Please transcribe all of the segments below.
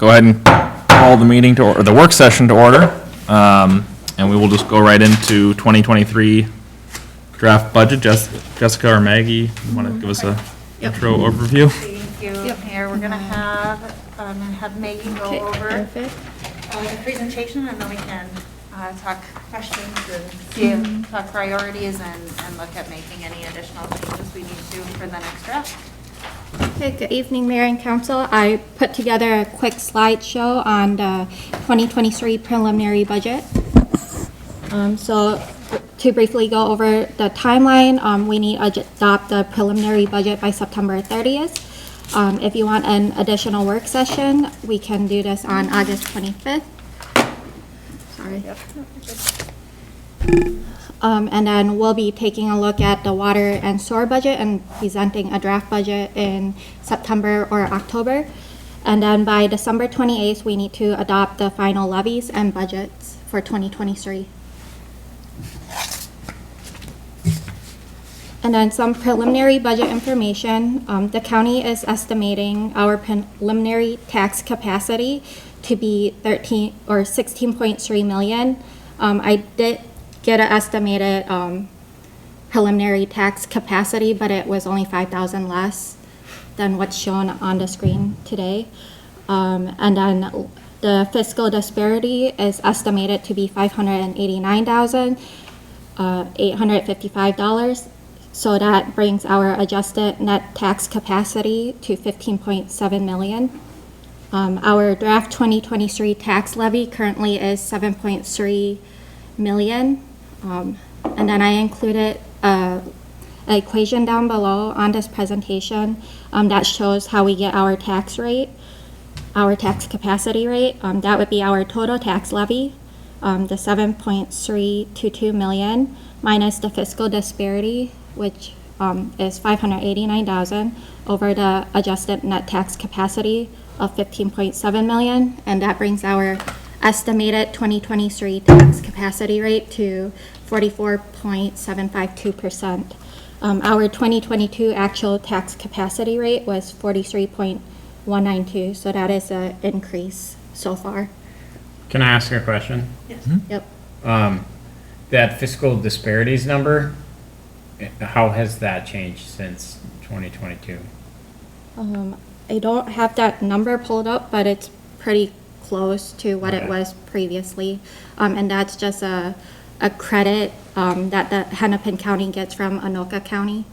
go ahead and call the meeting to, or the work session to order. And we will just go right into 2023 draft budget. Jessica or Maggie, you want to give us a intro overview? Thank you, Mayor. We're gonna have Maggie go over the presentation, and then we can talk questions and talk priorities and look at making any additional changes we need to for the next draft. Okay, good evening, Mayor and Council. I put together a quick slideshow on the 2023 preliminary budget. So to briefly go over the timeline, we need to adopt the preliminary budget by September 30th. If you want an additional work session, we can do this on August 25th. Sorry. And then we'll be taking a look at the water and sewer budget and presenting a draft budget in September or October. And then by December 28th, we need to adopt the final levies and budgets for 2023. And then some preliminary budget information. The county is estimating our preliminary tax capacity to be 16.3 million. I did get an estimated preliminary tax capacity, but it was only 5,000 less than what's shown on the screen today. And then the fiscal disparity is estimated to be $589,855. So that brings our adjusted net tax capacity to 15.7 million. Our draft 2023 tax levy currently is 7.3 million. And then I included an equation down below on this presentation that shows how we get our tax rate, our tax capacity rate. That would be our total tax levy, the 7.322 million minus the fiscal disparity, which is 589,000 over the adjusted net tax capacity of 15.7 million, and that brings our estimated 2023 tax capacity rate to 44.752%. Our 2022 actual tax capacity rate was 43.192, so that is an increase so far. Can I ask you a question? Yes. Yep. That fiscal disparities number, how has that changed since 2022? I don't have that number pulled up, but it's pretty close to what it Okay. was previously. And that's just a credit that the Hennepin County gets from Anoka County.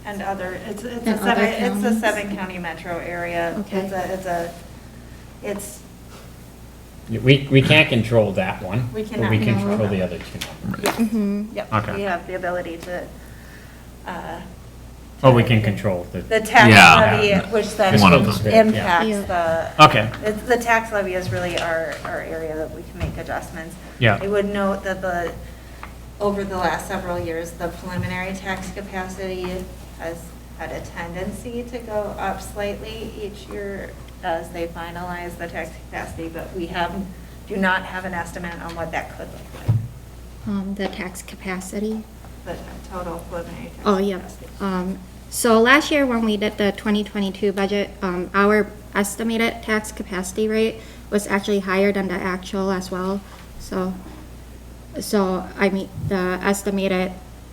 And other, it's And a other it's a counties. 7-county metro area. Okay. It's We can't control that one, We but cannot we can control control that. the other two numbers. Yep, Okay. we have the ability to, Oh, we can control the the, tax Yeah. levy, which then One of them. impacts Yeah. the, okay, the tax levy is really our area that we can make adjustments. Yeah. I would note that over the last several years, the preliminary tax capacity has had a tendency to go up slightly each year as they finalize the tax capacity, but we do not have an estimate on what that could look like, The tax capacity. the total preliminary tax Oh, yeah. capacity. So last year when we did the 2022 budget, our estimated tax capacity rate was actually higher than the actual as well. So I mean, the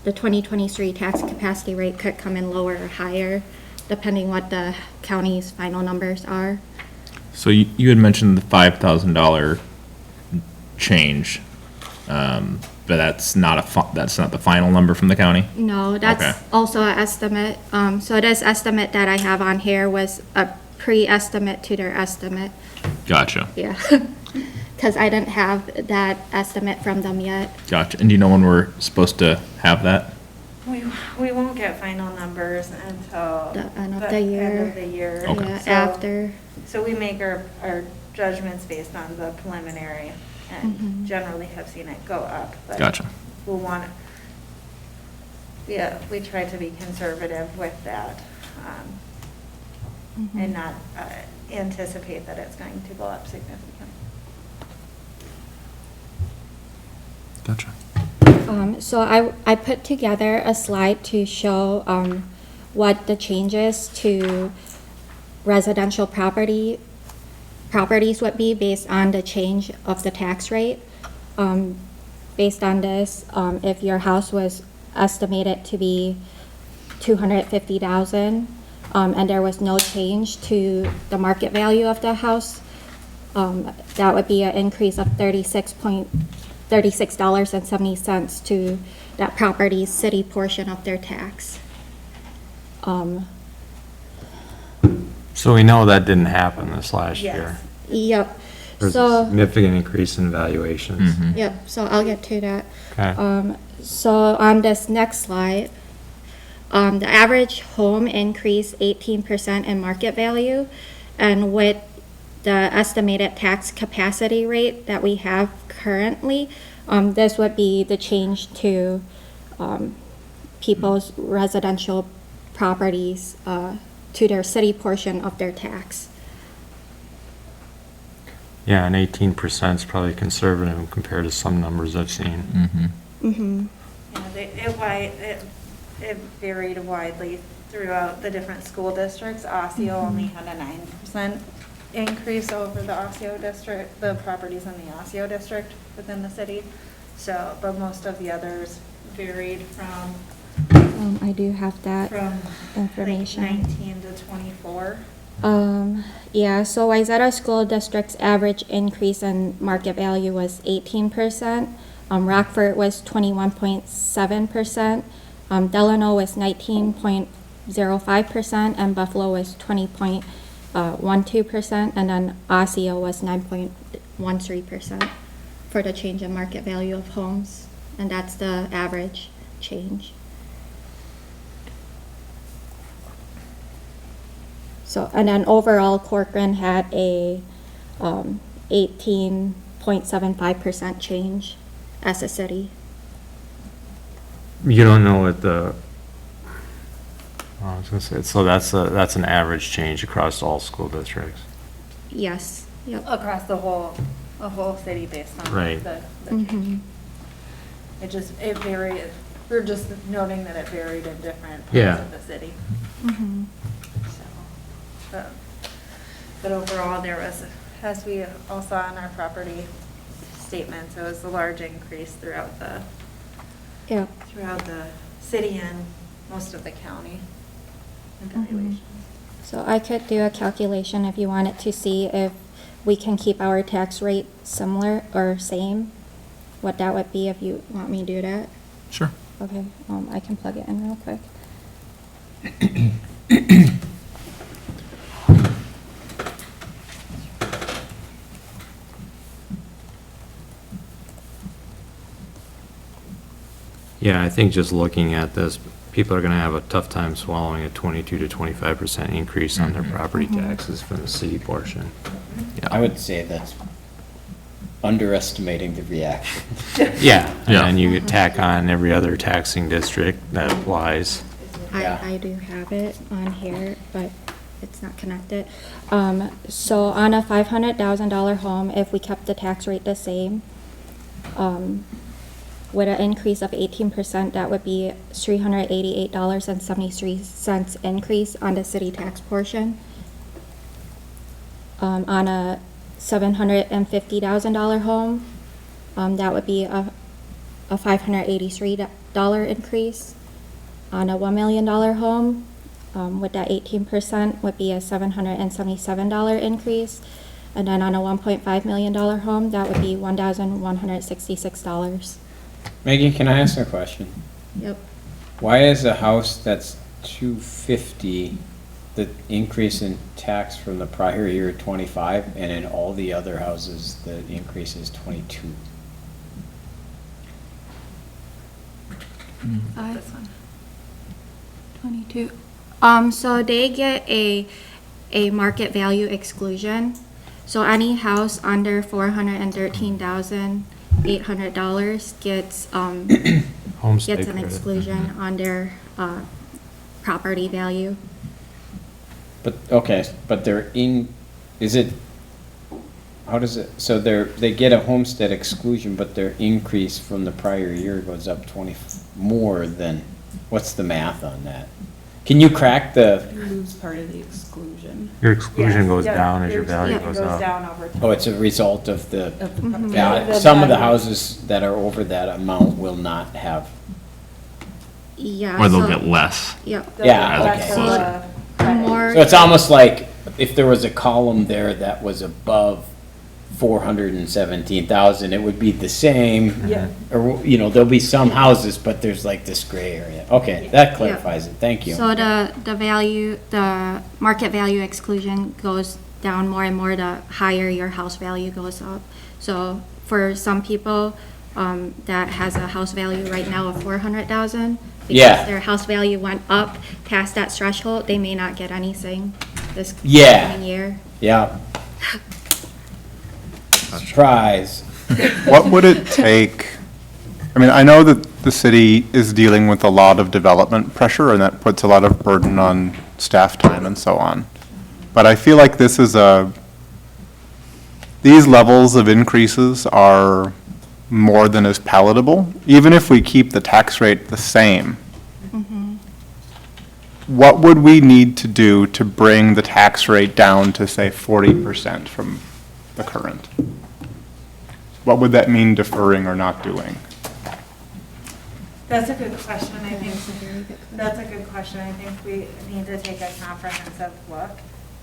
2023 tax capacity rate could come in lower or higher, depending what the county's final numbers are. So you had mentioned the $5,000 change, but that's not that's not the final number from the county? No, that's Okay. also an estimate. So this estimate that I have on here was a pre-estimate to their estimate. Gotcha, Yeah, because I didn't have that estimate from them yet. gotcha. And do you know when we're supposed to have that? We won't get final numbers until The end of the year. end of the year. Okay. Yeah, So- after. So we make our judgments based on the preliminary and generally have seen it go up. But Gotcha. we'll want, yeah, we try to be conservative with that and not anticipate that it's going to go up significantly. Gotcha. So I put together a slide to show what the changes to residential property properties would be based on the change of the tax rate. Based on this, if your house was estimated to be 250,000, and there was no change to the market value of the house, that would be an increase of $36.70 to that property's city portion of their tax. So we know that didn't happen this last year. Yes. Yep. There's a So, significant increase in valuations. yep, so I'll get to that. Okay. So on this next slide, the average home increased 18% in market value, and with the estimated tax capacity rate that we have currently, this would be the change to people's residential properties to their city portion of their tax. Yeah, and 18% is probably conservative compared to some numbers I've seen. It varied widely throughout the different school districts. Osseo only had a 9% increase over the Osseo district, the properties in the Osseo district within the city. So, but most of the others varied from I do have that like information. 19 to 24. Yeah, so Wayzata School District's average increase in market value was 18%. Rockford was 21.7%. Delano was 19.05%, and Buffalo was 20.12%, and then Osseo was 9.13% for the change in market value of homes, and that's the average change. So, and then overall, Corcoran had a 18.75% change as a city. You don't know what I was gonna say, so that's an average change across all school districts. Yes, yep. Across the whole city based on Right. the change. It varied. We're just noting that it varied in different parts Yeah. of the city. Mhm. So, but overall, there was, as we all saw in our property statements, it was a large increase throughout the Yep. city and most of the county in valuations. So I could do a calculation if you wanted to see if we can keep our tax rate similar or same, what that would be if you want me to do that. Sure. Okay, I can plug it in real quick. Yeah, I think just looking at this, people are gonna have a tough time swallowing a 22 to 25% increase on their property taxes from the city portion. I would say that's underestimating the reaction. Yeah, and Yeah. then you tack on every other taxing district that applies. Yeah. I do have it on here, but it's not connected. So on a $500,000 home, if we kept the tax rate the same, with an increase of 18%, that would be $388.73 increase on the city tax portion. On a $750,000 home, that would be a $583 increase. On a $1 million home, with that 18% would be a $777 increase. And then on a $1.5 million home, that would be $1,166. Maggie, can I ask a question? Yep. Why is a house that's 250, the increase in tax from the prior year 25, and in all the other houses, the increase is 22? This one. 22. So they get a market value exclusion. So any house under $413,800 gets Homestead gets an credit. exclusion on their property value. But, okay, but they're in, is it, how does it, so they get a homestead exclusion, but their increase from the prior year goes up 20, more than, what's the math on that? Can you crack the, You lose part of the exclusion Your exclusion Yes, goes yeah, down as your value exclusion goes up. down over time. oh, it's a result of the, of the. some of the houses that are over that amount will not have, Yeah. Or they'll so- get less. Yep. Yeah, That's okay. the Closer. credit. More- so it's almost like if there was a column there that was above 417,000, it would be the same. Yeah. Or, you know, there'll be some houses, but there's like this gray area. Okay, that clarifies it, thank you. So the value, the market value exclusion goes down more and more the higher your house value goes up. So for some people, that has a house value right now of 400,000. Yeah. Because their house value went up past that threshold, they may not get anything this Yeah. coming year. Yeah. Surprise. What would it take? I mean, I know that the city is dealing with a lot of development pressure, and that puts a lot of burden on staff time and so on. But I feel like this is these levels of increases are more than is palatable, even if we keep the tax rate the same. What would we need to do to bring the tax rate down to, say, 40% from the current? What would that mean deferring or not doing? That's a good question, I think, that's a good question, I think we need to take a comprehensive look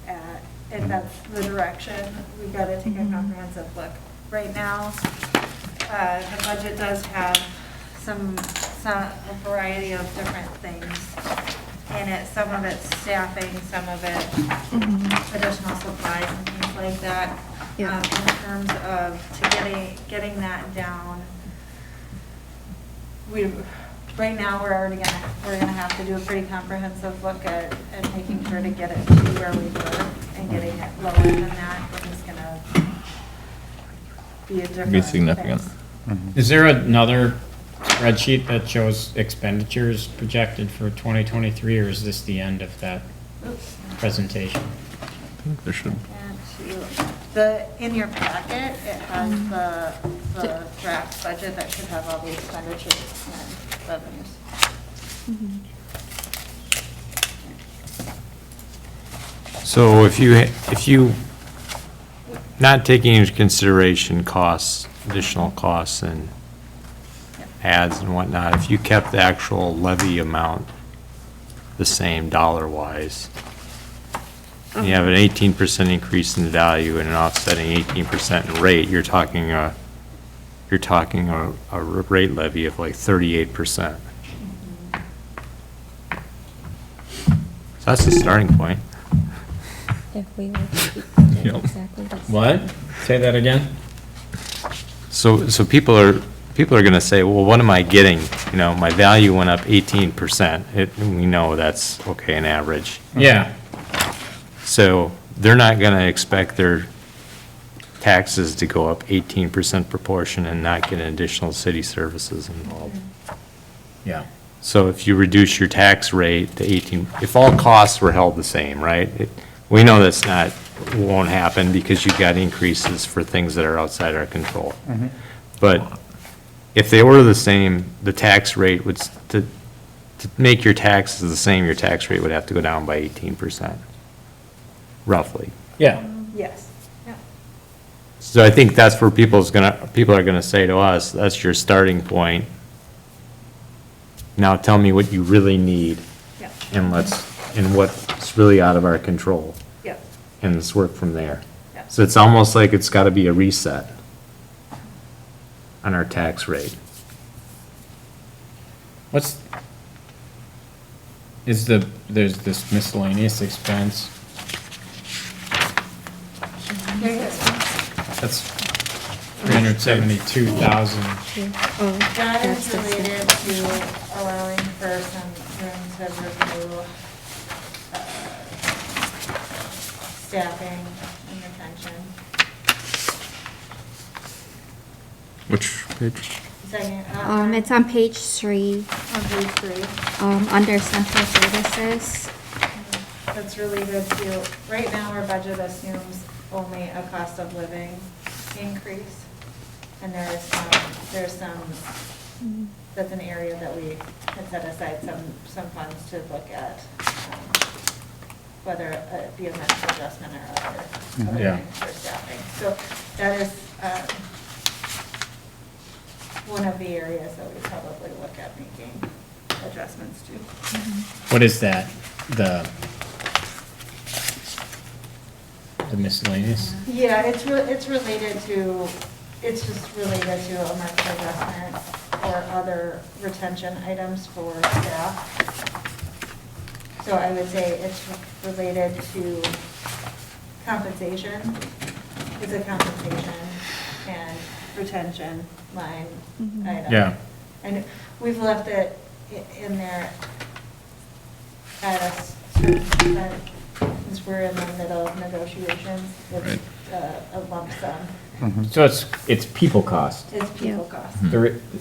at, if that's the direction, we gotta take a comprehensive look. Right now, the budget does have a variety of different things in it, some of it's staffing, some of it additional supplies and things like that. Yeah. In terms of getting that down, right now, we're gonna have to do a pretty comprehensive look at making sure to get it to where we were, and getting it lower than that is gonna be a different. Be significant. thing. Is there another spreadsheet that shows expenditures projected for 2023, or is this the end of that presentation? I think there should. In your packet, it has the draft budget that should have all the expenditures and revenues. So if you, not taking into consideration costs, additional costs and ads and whatnot, if you kept the actual levy amount the same dollar-wise, and you have an 18% increase in value and an offsetting 18% in rate, you're talking a rate levy of like 38%. So that's the starting point. If we were to keep budget Yep. exactly the same. What? Say that again? So people are gonna say, well, what am I getting? You know, my value went up 18%. We know that's, okay, an average. Yeah. So they're not gonna expect their taxes to go up 18% proportion and not get additional city services involved. Yeah. So if you reduce your tax rate to 18, if all costs were held the same, right? We know that's not, won't happen because you've got increases for things that are outside our control. But if they were the same, the tax rate would, to make your taxes the same, your tax rate would have to go down by 18%, roughly. Yeah. Yes, yeah. So I think that's where people are gonna say to us, that's your starting point. Now tell me what you really need Yeah, and what's really out of our control. yeah, And let's work from there. yeah. So it's almost like it's gotta be a reset on our tax rate. There's this miscellaneous expense, Here it is. that's 372,000. Oh, That that's is the same. related to allowing for some room to review staffing and retention. Which page? Second, It's on page 3, on page 3. under central services. That's related to, right now, our budget assumes only a cost of living increase. And there's some, that's an area that we had set aside some funds to look at whether it be a medical adjustment or other Yeah. things for staffing. So that is one of the areas that we probably look at making adjustments to. What is that? The miscellaneous? Yeah, it's related to, it's just related to a market adjustment or other retention items for staff. So I would say it's related to compensation, it's a compensation and retention line item. Yeah. And we've left it in there at a certain percent, since we're in the middle of negotiations, it's a lump sum. So it's people cost. It's people cost.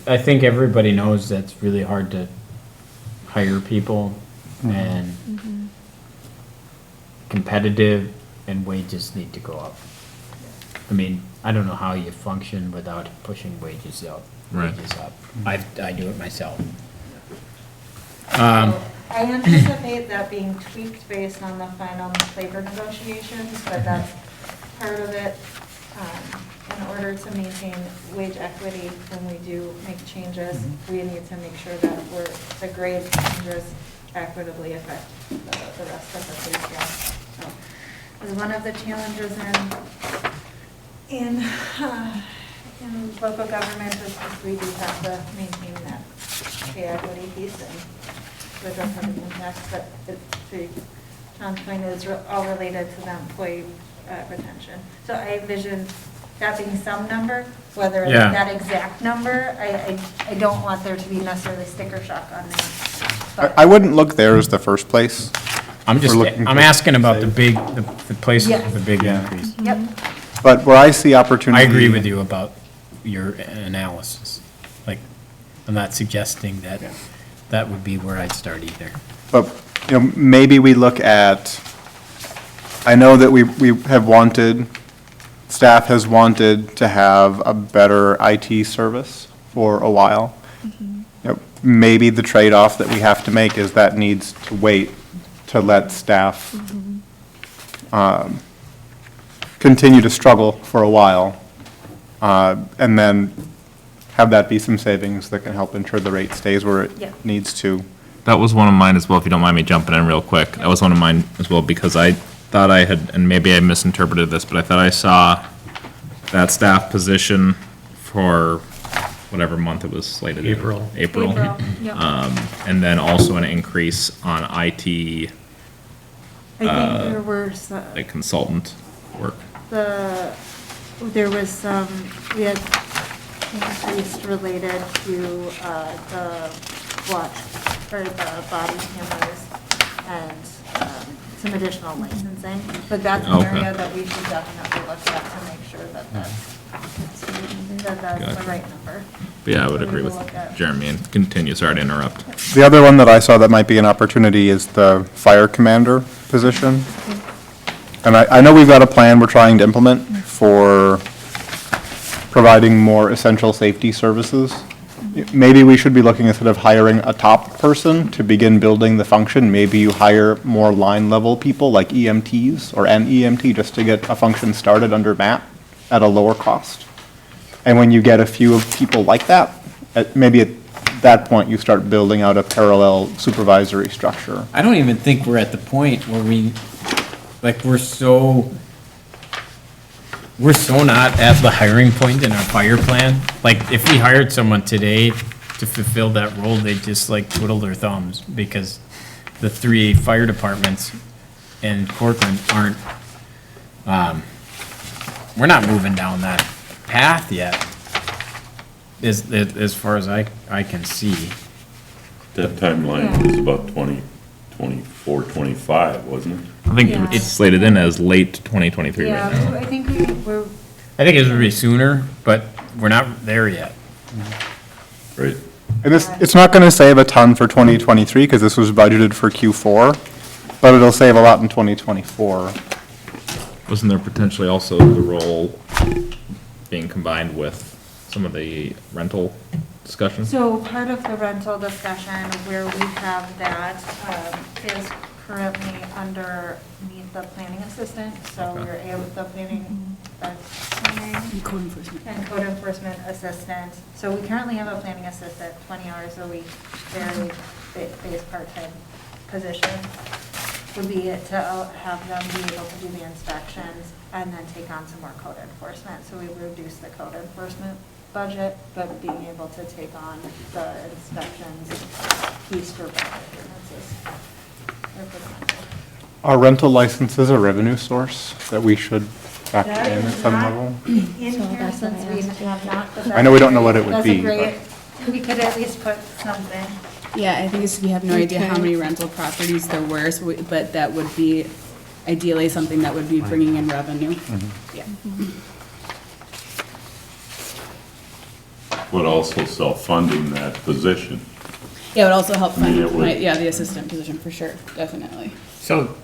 I think everybody knows that's really hard to hire people and competitive and wages need to go up. I mean, I don't know how you function without pushing wages up. Right. I do it myself. So I anticipate that being tweaked based on the final labor negotiations, but that's part of it. In order to maintain wage equity, when we do make changes, we need to make sure that the grade changes equitably affect the rest of the pay scale. So, as one of the challenges in local government is we do have to maintain that pay equity piece and to address other impacts, but to John's point, is all related to the employee retention. So I envision that being some number, whether it's Yeah. that exact number, I don't want there to be necessarily sticker shock on that. I wouldn't look there as the first place. I'm just, We're looking I'm for- asking about the places Yes. with the big Yeah. increase. Yep. But where I see I opportunity. agree with you about your analysis. Like, I'm not suggesting that that would be where I'd start either. But, maybe we look at, I know that we have wanted, staff has wanted to have a better IT service for a while. Maybe the trade-off that we have to make is that needs to wait to let staff continue to struggle for a while, and then have that be some savings that can help ensure the rate stays where Yeah. it needs to. That was one of mine as well, if you don't mind me jumping in real quick. That was one of mine as well, because I thought I had, and maybe I misinterpreted this, but I thought I saw that staff position for whatever month it was slated. April. April. Yep. And then also an increase on IT, I think there were some. like consultant work. There was some, we had increase related to the watch, or the body cameras, and some additional licensing. But that's an Okay. area that we should definitely look at to make sure that that's Gotcha. the right number. But yeah, I would So we agree will with look at- Jeremy and continue, sorry to interrupt. The other one that I saw that might be an opportunity is the fire commander position. And I know we've got a plan we're trying to implement for providing more essential safety services. Maybe we should be looking, instead of hiring a top person to begin building the function, maybe you hire more line level people like EMTs or an EMT just to get a function started under Matt at a lower cost. And when you get a few of people like that, maybe at that point, you start building out a parallel supervisory structure. I don't even think we're at the point where we're so not at the hiring point in our fire plan. Like, if we hired someone today to fulfill that role, they'd just like twiddle their thumbs, because the 3 fire departments in Corcoran aren't, we're not moving down that path yet, as far as I can see. That timeline was about 2024, 25, wasn't it? I think Yeah. it's slated in as late 2023 right now. Yeah, I think we're, I think it would be sooner, but we're not there yet. Right. And it's not gonna save a ton for 2023, because this was budgeted for Q4, but it'll save a lot in 2024. Wasn't there potentially also the role being combined with some of the rental discussions? so part of the rental discussion where we have that is currently underneath the planning assistant, so we're able, the planning, Code enforcement. and code enforcement assistant. So we currently have a planning assistant, 20 hours a week, very base part-time position. Would be to have them be able to do the inspections and then take on some more code enforcement. So we reduce the code enforcement budget, but being able to take on the inspections piece for budget expenses. Are rental licenses a revenue source that we should factor in at some level? In here, since we have not. but I know we don't know what it would that's a be, great- We could at least put something. Yeah, I think it's, we have no idea how Okay. many rental properties there were, so but that would be ideally something that would be bringing in revenue. Yeah. But also self-funding that position. Yeah, it would also help fund, Yeah, it would. yeah, the assistant position for sure, definitely. So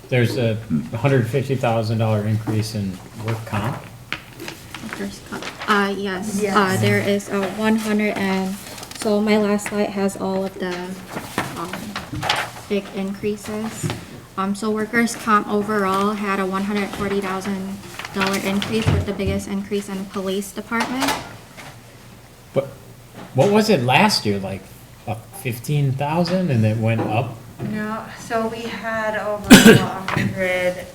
there's a $150,000 increase in work comp. Yes, Yes. there is a 100 and, so my last slide has all of the, big increases. So workers' comp overall had a $140,000 increase, with the biggest increase in the police department. But what was it last year, like 15,000 and it went up? No, so we had over 100,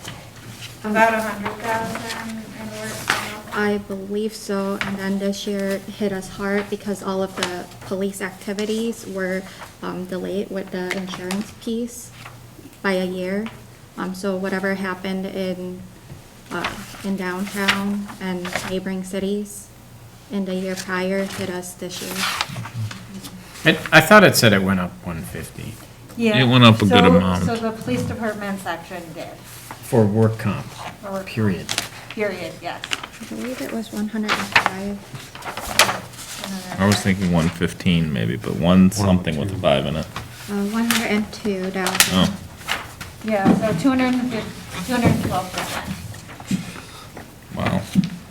about 100,000 in work comp. I believe so, and then this year it hit us hard because all of the police activities were delayed with the insurance piece by a year. So whatever happened in downtown and neighboring cities in the year prior hit us this year. I thought it said it went up 150 Yeah. It went up a good So- amount. So the police department section did, for work comp, For work period. period, yes. I believe it was 105. I was thinking 115 maybe, but one something with a 5 in it. 102,000. Oh, Yeah, so 212%. wow.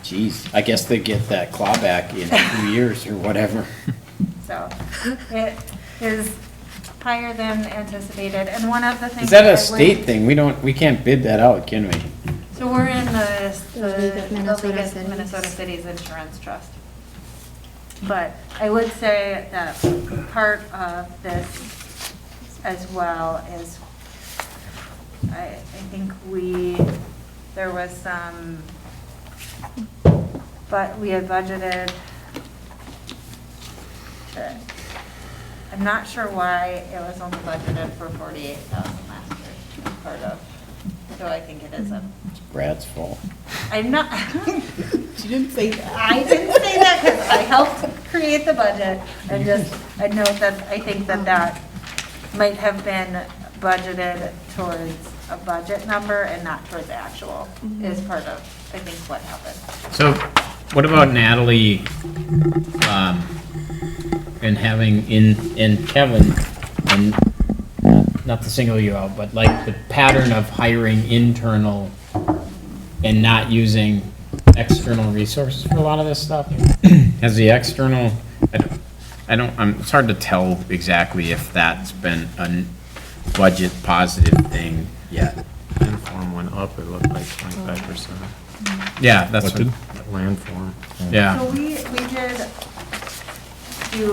Jeez, I guess they get that clawback in 2 years or whatever. So it is higher than anticipated. And one of the things. Is that I a would- state thing? We can't bid that out, can we? So we're in the League of Minnesota League of Cities. Minnesota Cities Insurance Trust. But I would say that part of this as well is, I think there was some, but we had budgeted, I'm not sure why it was only budgeted for 48,000 last year as part of, so I think it is a, It's Brad's fault. I'm not. She didn't say that. I didn't say that because I helped create the budget, and just, I note that, I think that might have been budgeted towards a budget number and not towards actual, is part of, I think, what happened. So what about Natalie, and having and Kevin, and not to single you out, but like the pattern of hiring internal and not using external resources for a lot of this stuff? Has the external, it's hard to tell exactly if that's been a budget positive thing yet. Landform went up, it looked like 25%. Yeah, that's What what, Landform. yeah. So we did do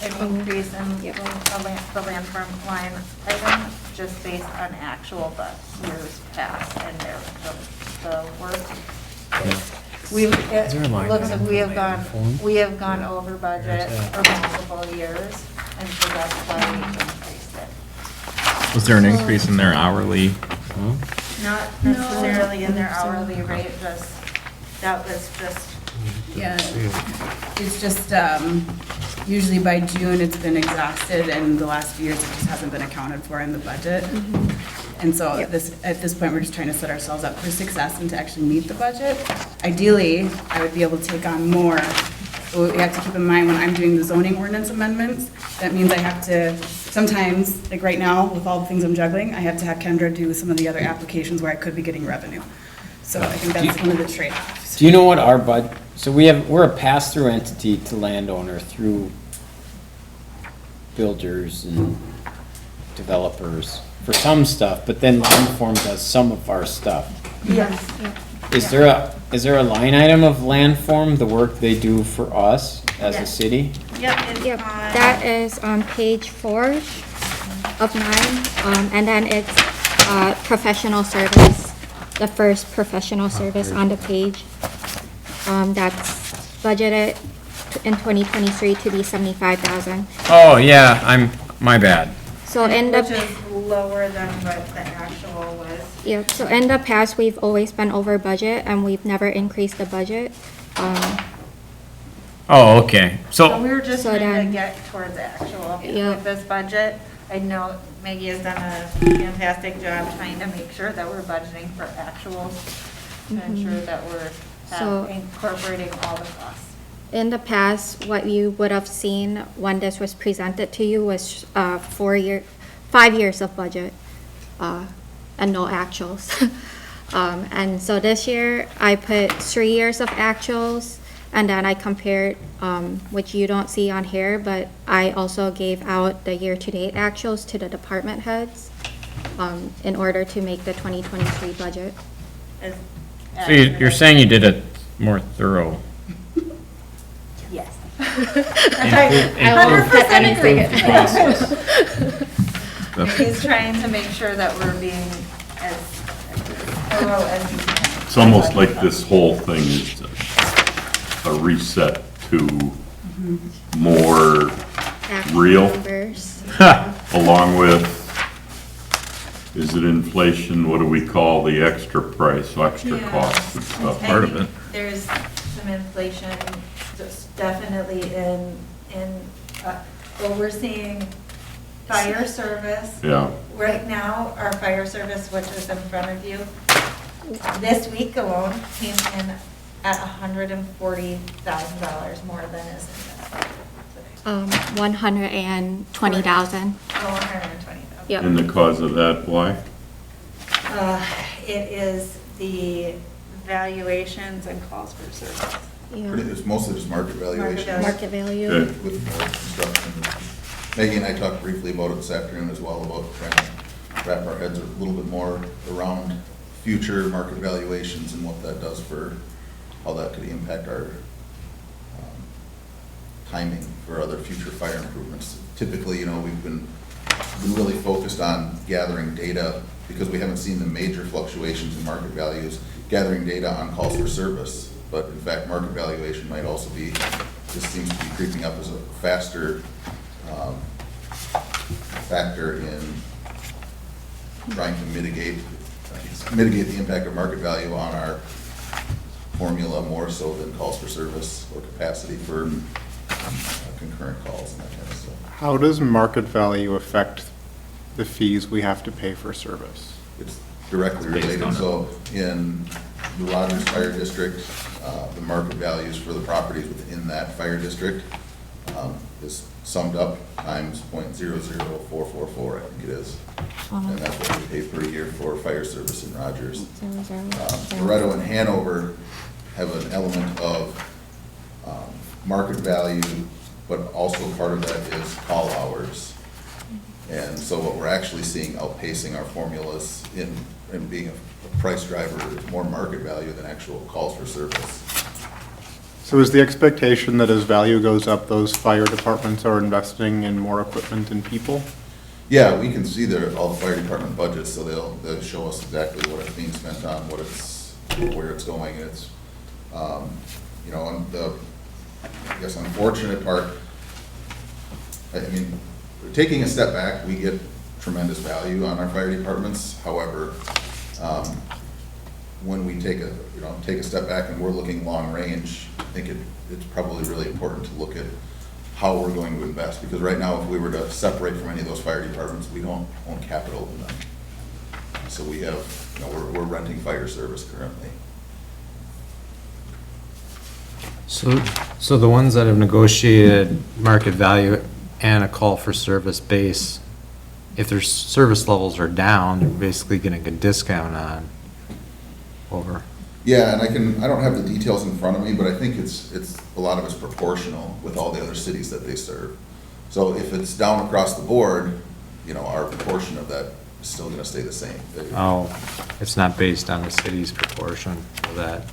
an increase in the landform line item, just based on actual years past and the work. It there a line looks like item we for have landform? gone over budget for multiple years, and so that's why we increased it. Was there an increase in their hourly? Not necessarily in their hourly rate, that was just, Yeah, it's just, usually by June, it's been exhausted, and the last few years, it just hasn't been accounted for in the budget. And so at this point, we're just trying to set ourselves up for success and to actually meet the budget. Ideally, I would be able to take on more. But we have to keep in mind, when I'm doing the zoning ordinance amendments, that means I have to, sometimes, like right now, with all the things I'm juggling, I have to have Kendra do some of the other applications where I could be getting revenue. So I think that's one of the trade-offs. Do you know what our so we're a pass-through entity to landowner through builders and developers for some stuff, but then Landform does some of our stuff. Yes. Is there a line item of Landform, the work they do for us as a Yes. city? Yep, it's Yep, on. that is on page 4 of 9, and then it's professional service, the first professional service on the page. That's budgeted in 2023 to be 75,000. Oh, yeah, my bad. So in Which the, is lower than what the actual was. yeah, so in the past, we've always been over budget, and we've never increased the budget. Oh, okay. So we were just So trying to then- get towards actual Yeah. with this budget. I know Maggie has done a fantastic job trying to make sure that we're budgeting for actuals to ensure that we're So- incorporating all the costs. In the past, what you would have seen when this was presented to you was 5 years of budget and no actuals. And so this year, I put 3 years of actuals, and then I compared, which you don't see on here, but I also gave out the year-to-date actuals to the department heads in order to make the 2023 budget. As So you're saying you did a more thorough. Yes. I will put 100% agree. process. He's trying to make sure that we're being as thorough as we can. It's almost like this whole thing is a reset to more Actual Real? numbers. along with, is it inflation, what do we call the extra price, so extra Yeah. costs and stuff? I Part of think it. There's some inflation, just definitely well, we're seeing fire service. Yeah, Right now, our fire service, which is in front of you, this week alone came in at $140,000 more than is in this. 120,000. Oh, 120,000. Yep. and the cause of that, why? It is the valuations and calls for service. Yeah. It's mostly just market valuation. value. Market value. Okay. With more construction. Maggie and I talked briefly about it this afternoon as well, about trying to wrap our heads a little bit more around future market valuations and what that does for, how that could impact our timing for other future fire improvements. Typically, we've been really focused on gathering data because we haven't seen the major fluctuations in market values, gathering data on calls for service. But in fact, market valuation might also be, just seems to be creeping up as a faster factor in trying to mitigate the impact of market value on our formula more so than calls for service or capacity for concurrent calls and that kind of stuff. How does market value affect the fees we have to pay for service? It's directly Based related, on it. so in the Rogers Fire District, the market values for the properties within that fire district is summed up times .00444, I think it is. And that's what we pay per year for fire service in Rogers. Loretto and Hanover have an element of market value, but also part of that is call hours. And so what we're actually seeing outpacing our formulas in being a price driver is more market value than actual calls for service. So is the expectation that as value goes up, those fire departments are investing in more equipment and people? Yeah, we can see all the fire department budgets, so they'll show us exactly what it's being spent on, where it's going. It's, and the, I guess, unfortunate part, I mean, taking a step back, we get tremendous value on our fire departments. However, when we take a step back and we're looking long range, I think it's probably really important to look at how we're going to invest, because right now, if we were to separate from any of those fire departments, we don't own capital in them. So we have, we're renting fire service currently. So the ones that have negotiated market value and a call for service base, if their service levels are down, they're basically getting a discount on over. Yeah, and I don't have the details in front of me, but I think it's a lot of it's proportional with all the other cities that they serve. So if it's down across the board, our proportion of that is still gonna stay the same. Oh, it's not based on the city's proportion of that.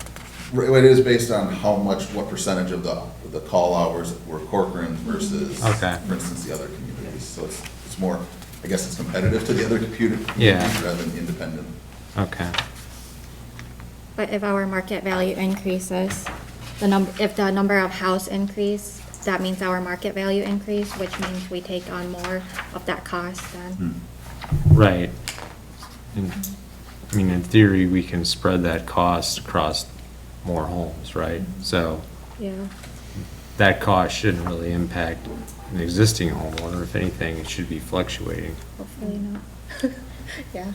It is based on what percentage of the call hours were Corcoran versus, Okay. for instance, the other communities. So it's more, I guess it's competitive to the other communities Yeah. rather than independent. Okay. But if our market value increases, if the number of house increase, that means our market value increase, which means we take on more of that cost then. Right. I mean, in theory, we can spread that cost across more homes, right? So Yeah. that cost shouldn't really impact an existing homeowner. If anything, it should be fluctuating. Hopefully not. Yeah.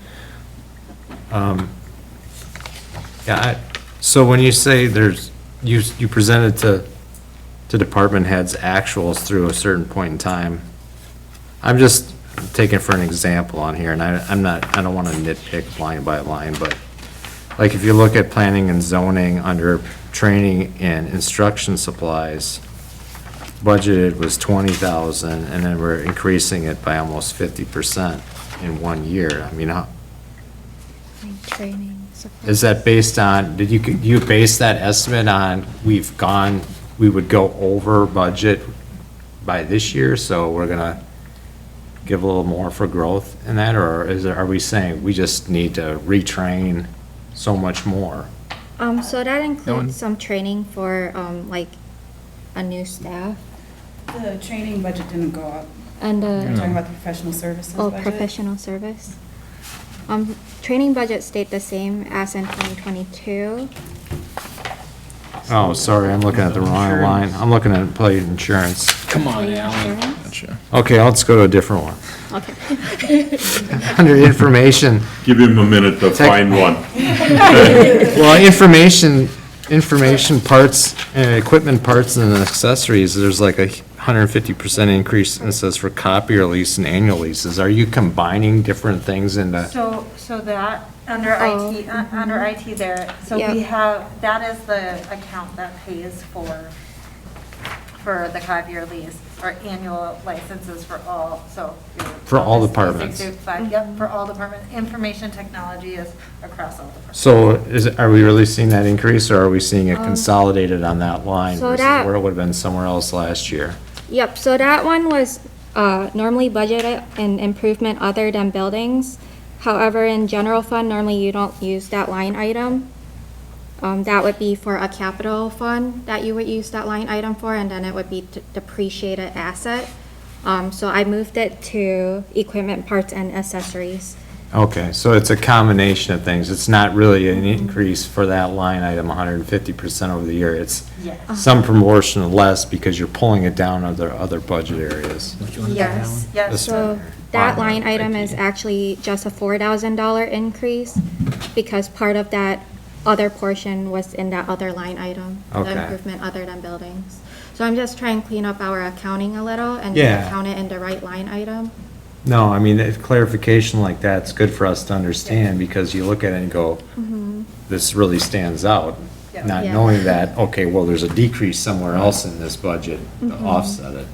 Yeah, so when you say you presented to department heads actuals through a certain point in time, I'm just taking for an example on here, and I don't want to nitpick line by line, but like if you look at planning and zoning under training and instruction supplies, budgeted was 20,000, and then we're increasing it by almost 50% in 1 year. I mean, Training. support. is that based on, did you base that estimate on, we would go over budget by this year, so we're gonna give a little more for growth in that, or are we saying we just need to retrain so much more? So that includes some training for, like, a new staff The training budget didn't go up. and, You're talking about the professional services oh, budget? professional service. Training budget stayed the same as in 2022. Oh, sorry, I'm looking at the wrong line. I'm looking at plate insurance. Come on, Alan. Insurance? Gotcha. Okay, let's go to a different one. Okay. Under information, Give him a minute to find one. well, information parts, equipment parts and accessories, there's like 150% increase, and it says for copier lease and annual leases. Are you combining different things into? So that, under Oh, IT, under IT there, so Yep. we have, that is the account that pays for the copier lease, or annual licenses for all, so. For all Office departments. 365, Yep, for all departments. Information technology is across all departments. So are we really seeing that increase, or are we seeing it consolidated on that line so versus that- where it would have been somewhere else last year? Yep, so that one was normally budgeted in improvement other than buildings. However, in general fund, normally you don't use that line item. That would be for a capital fund that you would use that line item for, and then it would be depreciated asset. So I moved it to equipment, parts, and accessories. Okay, so it's a combination of things. It's not really an increase for that line item, 150% over the year. It's Yes. some proportion less because you're pulling it down other budget areas. Yes, yes. So that line item is actually just a $4,000 increase because part of that other portion was in that other line item. Okay. The improvement other than buildings. So I'm just trying to clean up our accounting a little and Yeah. count it in the right line item. No, I mean, if clarification like that's good for us to understand, because you look at it and go, this really stands out. Yeah. Not Yeah. knowing that, okay, well, there's a decrease somewhere else in this budget to offset it.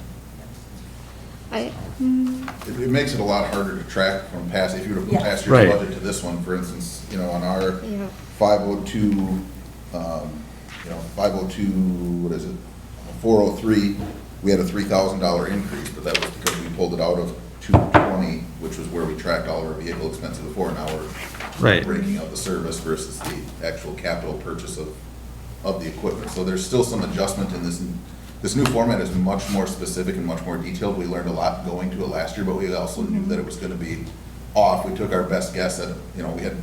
It makes it a lot harder to track from past, if you were to Yes. put past Right. year's budget to this one, for instance, on our Yeah. 502, 502, what is it? 403, we had a $3,000 increase, but that was because we pulled it out of 220, which was where we tracked all of our vehicle expenses before. Now we're Right. breaking out the service versus the actual capital purchase of the equipment. So there's still some adjustment in this. This new format is much more specific and much more detailed. We learned a lot going to it last year, but we also knew that it was gonna be off. We took our best guess at, we had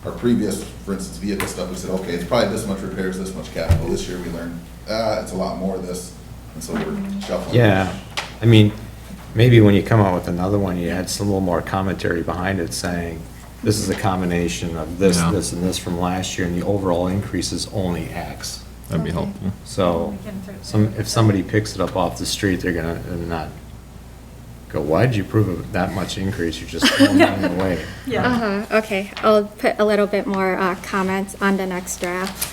our previous, for instance, vehicle stuff. We said, okay, it's probably this much repairs, this much capital. This year we learned, it's a lot more of this. And so we're shuffling. Yeah, I mean, maybe when you come out with another one, you add some little more commentary behind it saying, this is a combination of this, Yeah. this, and this from last year, and the overall increase is only X. That'd be Okay. helpful. So, We can certainly- if somebody picks it up off the street, they're gonna not go, why'd you prove that much increase? You're just throwing it away. Yeah. Uh-huh, okay. I'll put a little bit more comments on the next draft.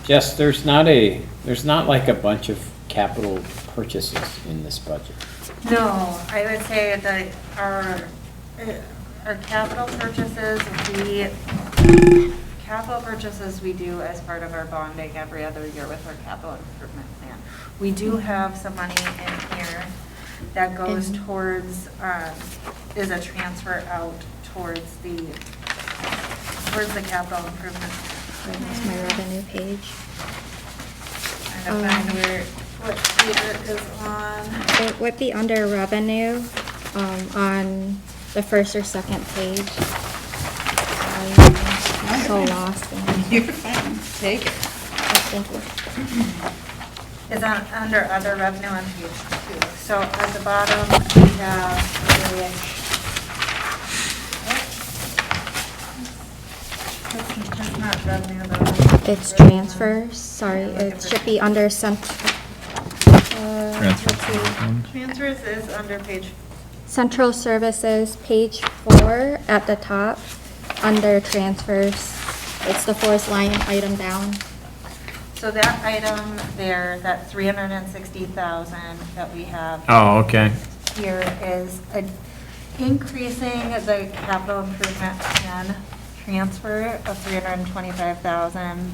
Jess, there's not like a bunch of capital purchases in this budget. No, I would say that our capital purchases we do as part of our bonding every other year with our capital improvement plan. We do have some money in here that goes towards, is a transfer out towards the capital improvement. That's my revenue page. Trying to find what page it is on. It would be under revenue, on the first or second page. I'm so lost. You're fine, take it. Thank you. Is on, under other revenue on page 2. So at the bottom, we have that's not revenue though. It's transfers, sorry, it should be under Transfers is under page, Central Services, page 4 at the top, under transfers. It's the fourth line item down. so that item there, that 360,000 that we have Oh, okay. here is increasing the capital improvement plan transfer of 325,000.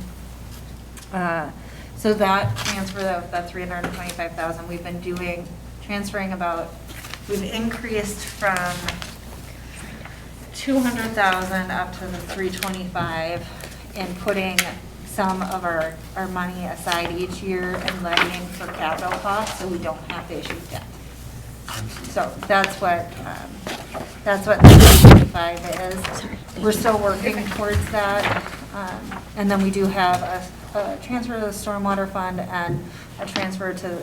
So that transfer of that 325,000, we've been transferring about, we've increased from 200,000 up to the 325 and putting some of our money aside each year and levying for capital costs so we don't have to issue debt. So that's what the 325 is. We're still working towards that. And then we do have a transfer to the stormwater fund and a transfer to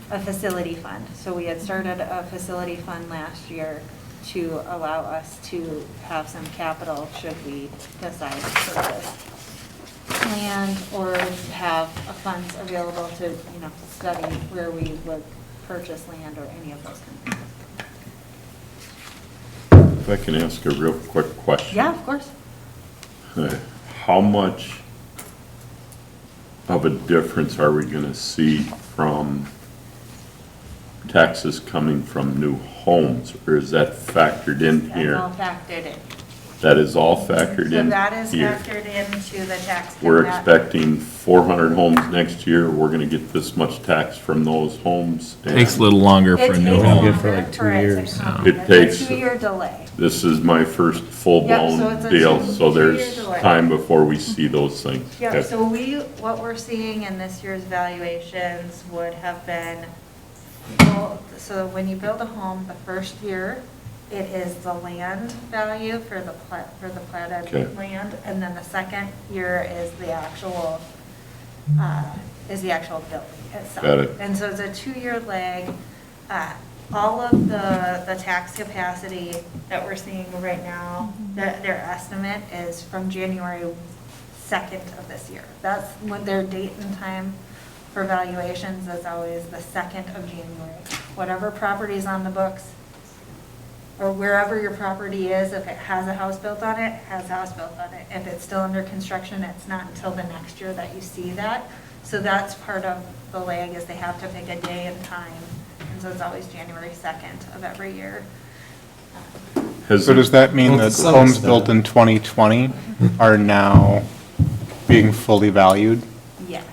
a facility fund. So we had started a facility fund last year to allow us to have some capital should we decide to purchase land or have funds available to, study where we would purchase land or any of those kind of things. If I can ask a real quick question. Yeah, of course. How much of a difference are we gonna see from taxes coming from new homes, or is that factored in That's here? all factored in. That is all factored So in that is here? factored into the tax. We're cap. expecting 400 homes next year, we're gonna get this much tax from those homes. and Takes a little longer It for a takes new Good home. longer for like 2 for it to years. come. It It's takes- a 2-year delay. This is my first Yep, so full-blown it's a deal, two- so there's two-year delay. time before we see those things. Yeah, Okay. so what we're seeing in this year's valuations would have been, well, so when you build a home, the first year, it is the land value for the Okay. platted land, and then the second year is the actual building itself. Got it. And so it's a 2-year lag. All of the tax capacity that we're seeing right now, their estimate is from January 2nd of this year. That's when their date and time for valuations is always the 2nd of January. Whatever property's on the books, or wherever your property is, if it has a house built on it, has a house built on it. If it's still under construction, it's not until the next year that you see that. So that's part of the lag, is they have to pick a day and time. And so it's always January 2nd of every year. So does that mean that homes built in 2020 are now being fully valued? Yes,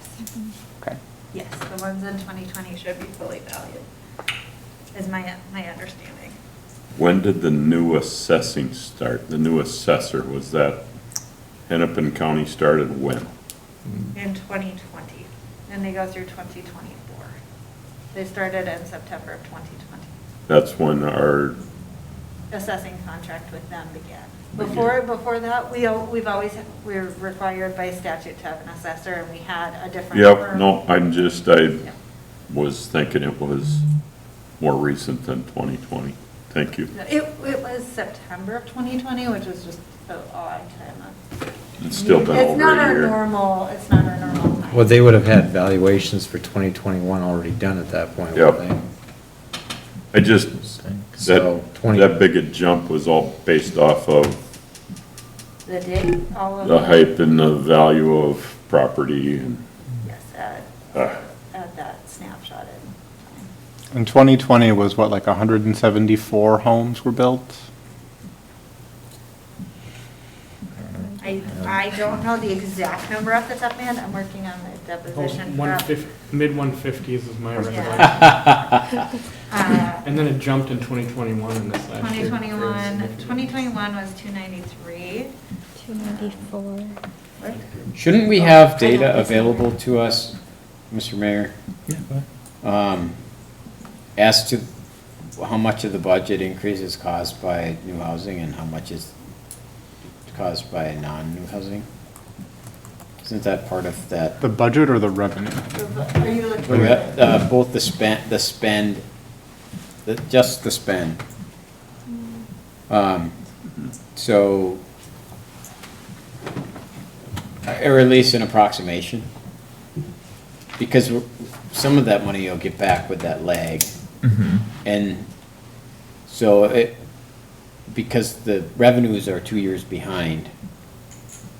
Okay. yes, the ones in 2020 should be fully valued, is my understanding. When did the new assessing start? The new assessor, was that Hennepin County started when? In 2020, and they go through 2024. They started in September of 2020. That's when our, Assessing contract with them began. Before that, we're required by statute to have an assessor, and we had a different. yep, firm. no, I Yeah. was thinking it was more recent than 2020. Thank you. It was September of 2020, which was just an odd time. It's still been It's over not a our year. normal, it's not our normal time. Well, they would have had valuations for 2021 already done at that point, Yep. wouldn't I just, So, that, 20 that big a jump was all based off of The date, all of the it. hype and the value of property and, Yes, uh, at that snapshot in time. In 2020 was what, like 174 homes were built? I don't know the exact number off the top of my head. I'm working on the deposition. Mid-150s is my recollection. Yeah. And then it jumped in 2021 in this last year. 2021 was 293. 294. Shouldn't we have data available to us, Mr. Mayor? As to how much of the budget increase is caused by new housing and how much is caused by non-new housing? Isn't that part of that? The budget or the revenue? Are you looking? Both the spend, just the spend. So, or at least an approximation. Because some of that money you'll get back with that lag. And so because the revenues are 2 years behind,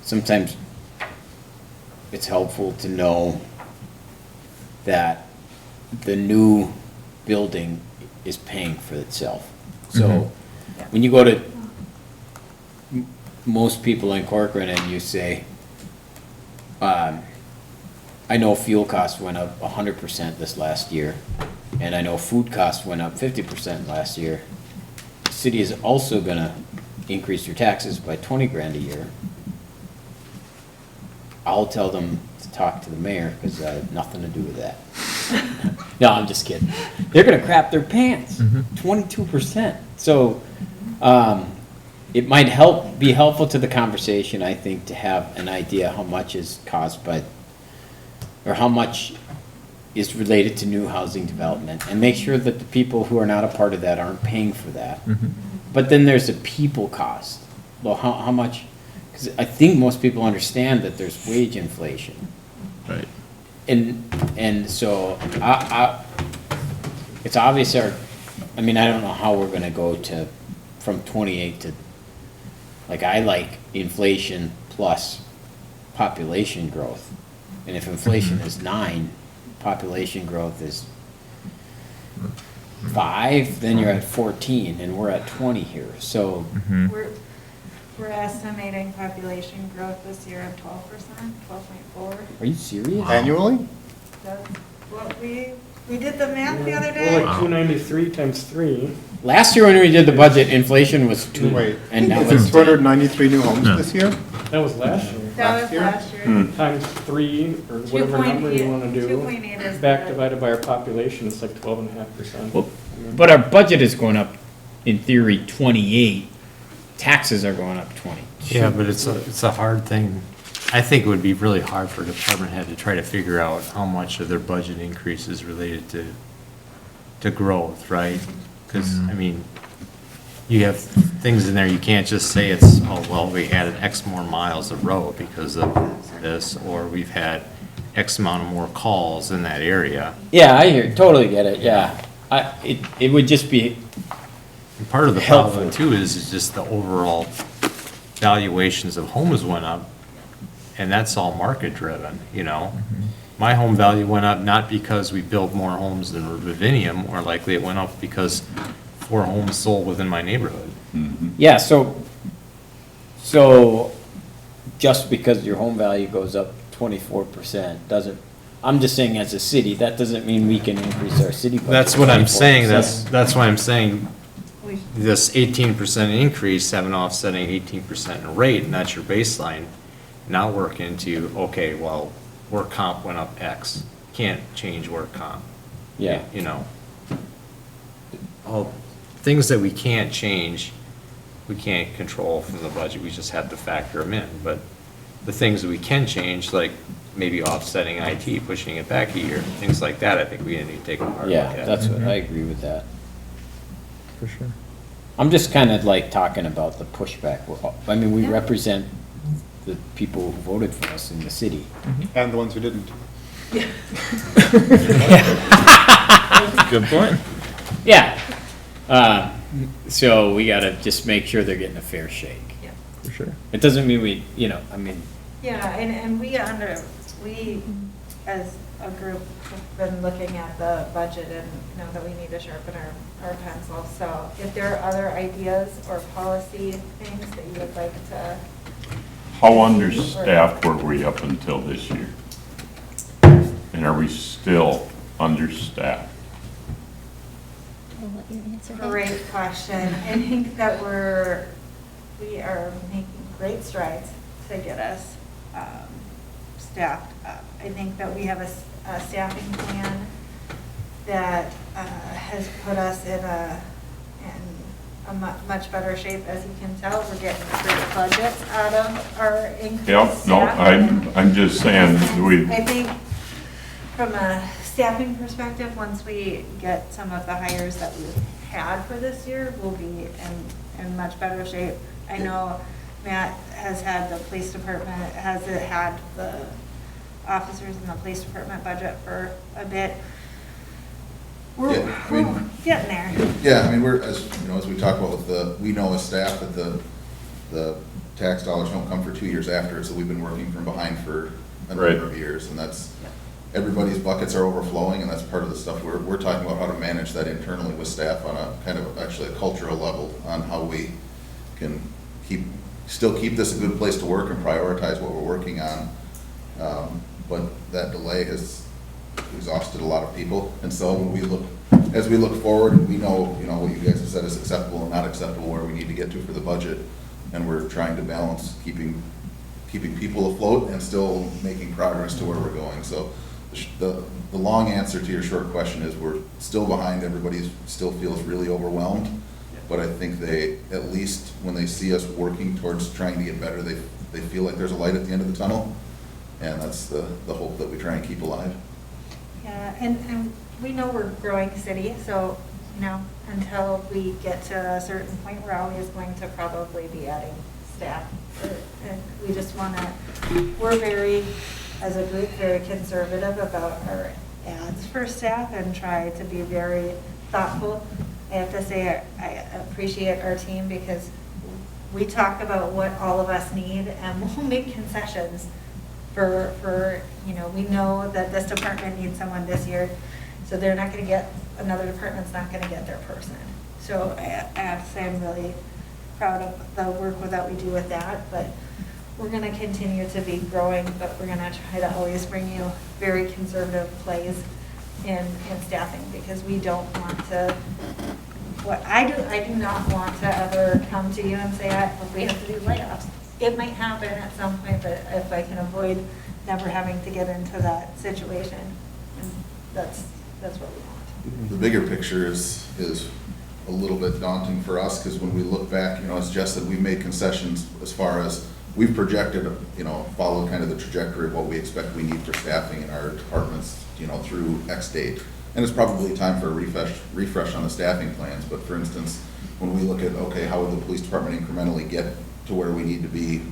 sometimes it's helpful to know that the new building is paying for itself. So when you go to most people in Corcoran and you say, I know fuel costs went up 100% this last year, and I know food costs went up 50% last year. The city is also gonna increase your taxes by 20 grand a year. I'll tell them to talk to the mayor, because I have nothing to do with that. No, I'm just kidding. They're gonna crap their pants, 22%. So, it might be helpful to the conversation, I think, to have an idea how much is caused by, or how much is related to new housing development, and make sure that the people who are not a part of that aren't paying for that. But then there's a people cost. Well, how much, because I think most people understand that there's wage inflation. Right. And so, it's obvious I don't know how we're gonna go from 28 to, I like inflation plus population growth. And if inflation is 9, population growth is 5, then you're at 14, and we're at 20 here, so. We're estimating population growth this year of 12%, 12.4. Are you serious? Annually? That's what we did the math the other We're day. like 293 times 3. Last year when we did the budget, inflation was 2. Wait, And now is it it's 293 new homes this year? That was last year. That was last year. Times 3, or whatever number you want to do. 2.8 is Back the- divided by our population, it's like 12.5%. Well, but our budget is going up, in theory, 28. Taxes are going up 20. Yeah, but it's a hard thing. I think it would be really hard for a department head to try to figure out how much of their budget increase is related to growth, right? Because, you have things in there, you can't just say it's, oh, well, we added X more miles of road because of this, or we've had X amount of more calls in that area. Yeah, I totally get it, yeah. It would just be, And part of the Helpful. problem too is just the overall valuations of homes went up, and that's all market driven, My home value went up not because we built more homes than Ravinium, more likely it went up because 4 homes sold within my neighborhood. yeah, so just because your home value goes up 24% doesn't, I'm just saying as a city, that doesn't mean we can increase our city budget. That's what I'm 24%. saying, that's why I'm saying this 18% increase, having offsetting 18% in rate, and that's your baseline. Now work into, okay, well, work comp went up X, can't change work comp. Yeah. All things that we can't change, we can't control from the budget, we just have to factor them in. But the things that we can change, like maybe offsetting IT, pushing it back a year, things like that, I think we need to take a hard look Yeah, at. that's what, I agree with that. For sure. I'm just kind of talking about the pushback. We represent the people who voted for us in the city. And the ones who didn't. Good point. Yeah. So we gotta just make sure they're getting a fair shake. Yeah. For sure. It doesn't mean Yeah, and we as a group, have been looking at the budget and know that we need to sharpen our pencil. So if there are other ideas or policy things that you would like to. How understaffed were we up until this year? And are we still understaffed? I'll let you answer that. Great question. I think that we are making great strides to get us staffed up. I think that we have a staffing plan that has put us in a much better shape. As you can tell, we're getting great budgets out of our increased Yep, no, staff. I'm just saying, I think from a staffing perspective, once we get some of the hires that we've had for this year, we'll be in much better shape. I know Matt has had the police department, has had the officers in the police department budget for a bit. We're Yeah, I mean- we're getting there. Yeah, I mean, we're, as, you know, as we talk about with we know as staff that the tax dollars don't come for 2 years after, so we've been working from behind for a Right. number of years, and that's, everybody's buckets are overflowing, and that's part of the stuff we're talking about, how to manage that internally with staff on a kind of actually a cultural level on how we can still keep this a good place to work and prioritize what we're working on. But that delay has exhausted a lot of people, and so when as we look forward, we know, you know, what you guys have said is acceptable and not acceptable, where we need to get to for the budget, and we're trying to balance keeping people afloat and still making progress to where we're going. So the long answer to your short question is we're still behind. Everybody still feels really overwhelmed, but I think they, at least when they see us working towards trying to get better, they feel like there's a light at the end of the tunnel, and that's the hope that we try and keep alive. Yeah, and we know we're a growing city, so, you know, until we get to a certain point, we're always going to probably be adding staff. And we just want to, we're very, as a group, very conservative about our ads for staff and try to be very thoughtful. I have to say, I appreciate our team because we talk about what all of us need and we'll make concessions for, you know, we know that this department needs someone this year, so they're not going to get, another department's not going to get their person. So I have to say I'm really proud of the work that we do with that, but we're going to continue to be growing, but we're going to try to always bring you very conservative plays in staffing, because we don't want to, I do not want to ever come to you and say, we have to do layoffs. It might happen at some point, but if I can avoid never having to get into that situation, and that's what we want. The bigger picture is a little bit daunting for us, because when we look back, you know, as Jess said, we've made concessions as far as we've projected, you know, followed kind of the trajectory of what we expect we need for staffing in our departments, you know, through X date. And it's probably time for a refresh on the staffing plans. But for instance, when we look at, okay, how would the police department incrementally get to where we need to be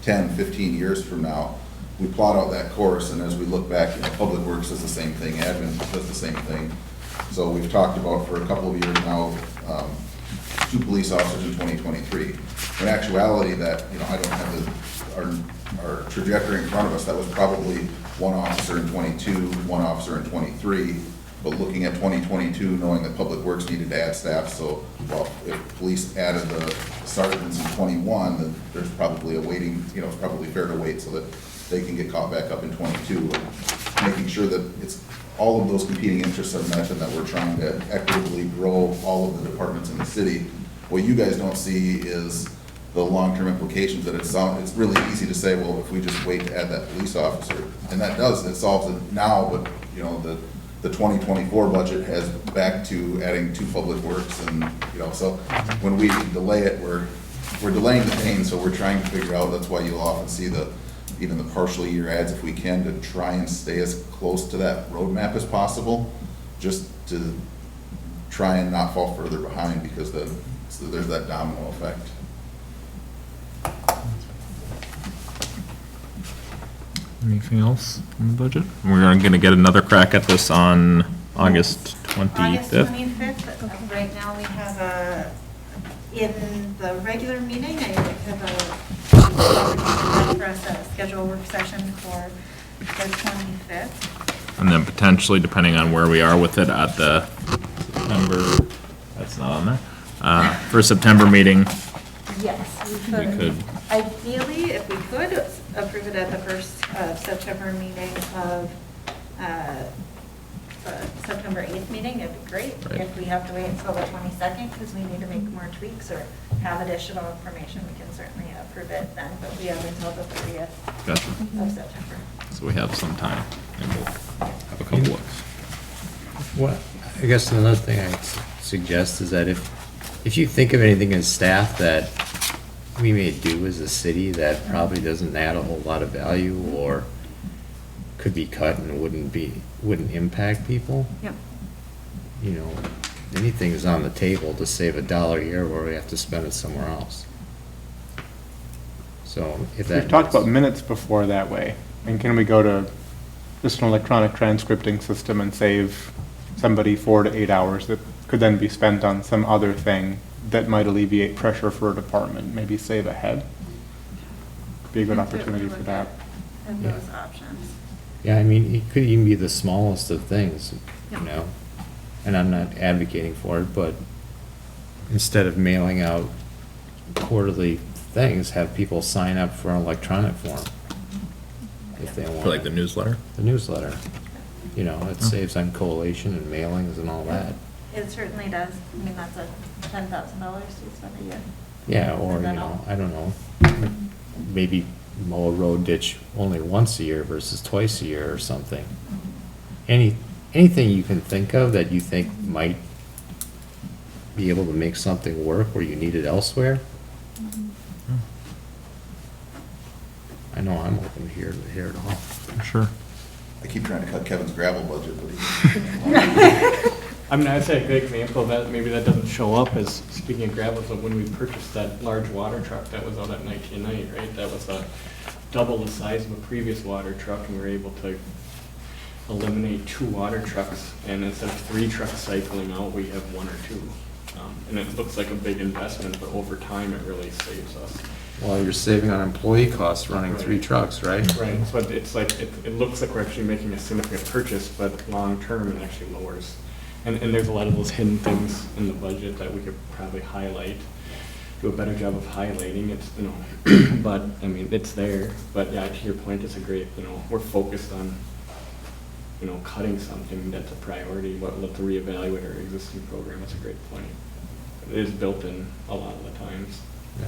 10, 15 years from now, we plot out that course, and as we look back, you know, Public Works does the same thing, admin does the same thing. So we've talked about for a couple of years now, 2 police officers in 2023. In actuality, that, you know, I don't have our trajectory in front of us, that was probably 1 officer in 22, 1 officer in 23. But looking at 2022, knowing that Public Works needed to add staff, so, well, if police added the sergeants in 21, then there's probably a waiting, you know, it's probably fair to wait so that they can get caught back up in 22. And making sure that it's, all of those competing interests are met and that we're trying to equitably grow all of the departments in the city. What you guys don't see is the long-term implications that it's really easy to say, well, if we just wait to add that police officer, and that it solves it now, but, you know, the 2024 budget has back to adding 2 Public Works, and, you know, so when we delay it, we're delaying the pain, so we're trying to figure out, that's why you'll often see even the partial year ads, if we can, to try and stay as close to that roadmap as possible, just to try and not fall further behind, because so there's that domino effect. Anything else on the budget? We're going to get another crack at this on August 25th. August 25th. Right now, we have in the regular meeting, I have for us to schedule a work session for the 25th. And then potentially, depending on where we are with it at the September, that's not on there, for September meeting, Yes, we we could. could, Ideally, if we could, approve it at the first September meeting of, the September 8th meeting, it'd be great. Right. If we have to wait until the 22nd, because we need to make more tweaks or have additional information, we can certainly approve it then, but we have until the 30th gotcha. of September. So we have some time, and we'll have a couple looks. What, I guess another thing I'd suggest is that if you think of anything as staff that we may do as a city that probably doesn't add a whole lot of value or could be cut and wouldn't impact people, Yep. you know, anything is on the table to save $1 a year where we have to spend it somewhere else. So if that. We've talked about minutes before that way. And can we go to just an electronic transcripting system and save somebody 4 to 8 hours that could then be spent on some other thing that might alleviate pressure for a department, maybe save a head? Be a good Can certainly opportunity for look that. at those options. Yeah, I mean, it could even be the smallest of things, you Yep. know? And I'm not advocating for it, but instead of mailing out quarterly things, have people sign up for an electronic form. If they want. For like the newsletter? The newsletter. You know, it saves on collation and mailings and all that. It certainly does. I mean, that's a $10,000 to spend a year. Yeah, or, Is you that know, all? I don't know, maybe mow a road ditch only once a year versus twice a year or something. Anything you can think of that you think might be able to make something work where you need it elsewhere? I know I'm open here to hear it all. Sure. I keep trying to cut Kevin's gravel budget, but he. I mean, I'd say a good example of that, maybe that doesn't show up as, speaking of gravel, but when we purchased that large water truck that was out at 1990, right? That was double the size of a previous water truck, and we were able to eliminate 2 water trucks, and instead of 3 trucks cycling out, we have 1 or 2. And it looks like a big investment, but over time, it really saves us. Well, you're saving on employee costs running 3 trucks, right? Right, but it's like, it looks like we're actually making a significant purchase, but long-term, it actually lowers. And there's a lot of those hidden things in the budget that we could probably highlight, do a better job of highlighting it, you know. But, I mean, it's there, but yeah, to your point, it's a great, you know, we're focused on, you know, cutting something that's a priority, let's reevaluate our existing program, that's a great point. It is built in a lot of the times. Yeah.